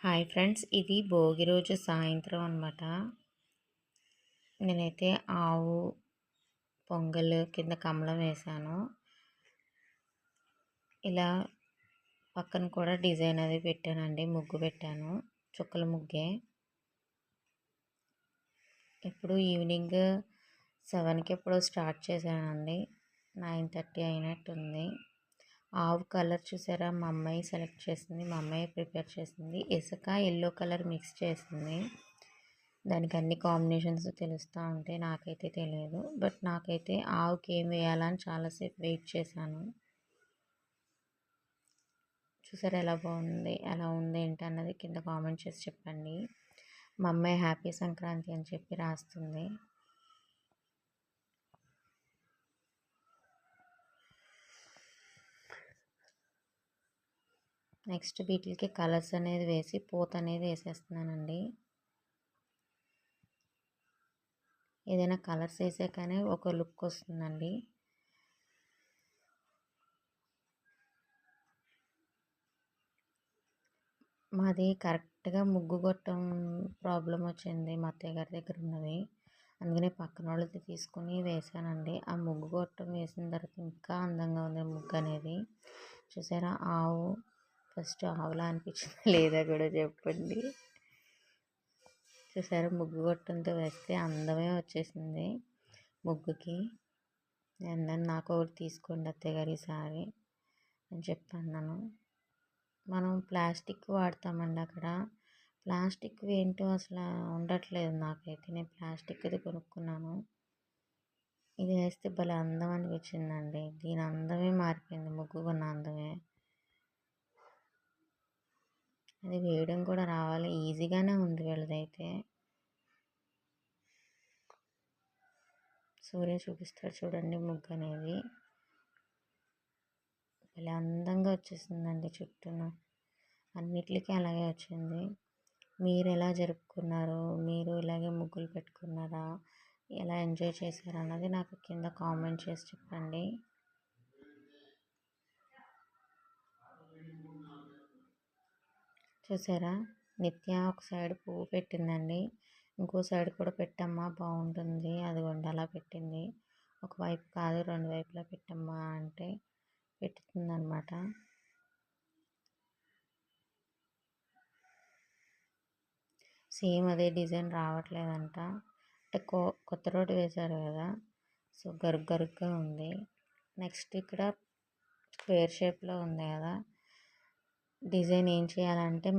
Hi friends, ఇది భోగి రోజు సాయంత్రం అనమాట. నేనైతే ఆవు పొంగల్ కింద కమలం వేశాను. ఇలా పక్కన కూడా డిజైన్ అది పెట్టానండి, ముగ్గు పెట్టాను, చుక్కల ముగ్గే. ఇప్పుడు ఈవినింగ్ 7కి ఎప్పుడో స్టార్ట్ చేశానండి. 9:30 అయినట్టుంది. ఆవు కలర్ చూసారా, మా అమ్మాయి సెలెక్ట్ చేసింది, మా అమ్మాయి ప్రిపేర్ చేసింది. ఇసుక ఎల్లో కలర్ మిక్స్ చేసింది. దానికి అన్ని కాంబినేషన్స్ తెలుస్తూ ఉంటాయి, నాకైతే తెలియదు. బట్ నాకైతే ఆవుకి ఏం వేయాలని చాలాసేపు వెయిట్ చేశాను. చూసారా ఎలా బాగుంది, ఎలా ఉంది ఏంటి అన్నది కింద కామెంట్ చేసి చెప్పండి. మా అమ్మాయి హ్యాపీ సంక్రాంతి అని చెప్పి రాస్తుంది. నెక్స్ట్ వీటికి కలర్స్ అనేది వేసి పూత అనేది వేసేస్తున్నానండి. ఏదైనా కలర్స్ వేసే కానీ ఒక లుక్ వస్తుందండి. మాది కరెక్ట్గా ముగ్గు గొట్టం ప్రాబ్లం వచ్చింది, మా అత్తయ్య గారి దగ్గర ఉన్నది. అందుకనే పక్కన వాళ్ళది తీసుకుని వేసానండి. ఆ ముగ్గు గొట్టం వేసిన తర్వాత ఇంకా అందంగా ఉంది ముగ్గు అనేది. చూసారా, ఆవు ఫస్ట్ ఆవులా అనిపించింది లేదా కూడా చెప్పండి. చూసారా, ముగ్గు గొట్టంతో వేస్తే అందమే వచ్చేసింది ముగ్గుకి. నేను నాకు ఒకటి తీసుకోండి అత్తయ్య గారు ఈసారి అని చెప్పన్నాను. మనం ప్లాస్టిక్ వాడతామండి అక్కడ. ప్లాస్టిక్ ఏంటో అసలు ఉండట్లేదు నాకైతే. నేను ప్లాస్టిక్ది కొనుక్కున్నాను. ఇది వేస్తే భలే అందం అనిపించిందండి. దీని అందమే మారిపోయింది, ముగ్గు కొన్న అందమే. అది వేయడం కూడా రావాలి, ఈజీగానే ఉంది వీళ్ళదైతే. సూర్య చూపిస్తాడు చూడండి ముగ్గు అనేది. భలే అందంగా వచ్చేసిందండి. చుట్టూను అన్నిటికీ అలాగే వచ్చింది. మీరు ఎలా జరుపుకున్నారు? మీరు ఇలాగే ముగ్గులు పెట్టుకున్నారా? ఎలా ఎంజాయ్ చేశారు అన్నది నాకు కింద కామెంట్ చేసి చెప్పండి. చూసారా, నిత్య ఒక సైడ్ పువ్వు పెట్టిందండి. ఇంకో సైడ్ కూడా పెట్టమ్మా బాగుంటుంది, అదిగోండి అలా పెట్టింది. ఒకవైపు కాదు, రెండు వైపులా పెట్టమ్మా అంటే పెట్టుతుందన్నమాట. సేమ్ అదే డిజైన్ రావట్లేదంట. అంటే కొత్త రోడ్డు వేశారు కదా, సో గరుగ్గా ఉంది. నెక్స్ట్ ఇక్కడ స్క్వేర్ షేప్లో ఉంది కదా, డిజైన్ ఏం చేయాలంటే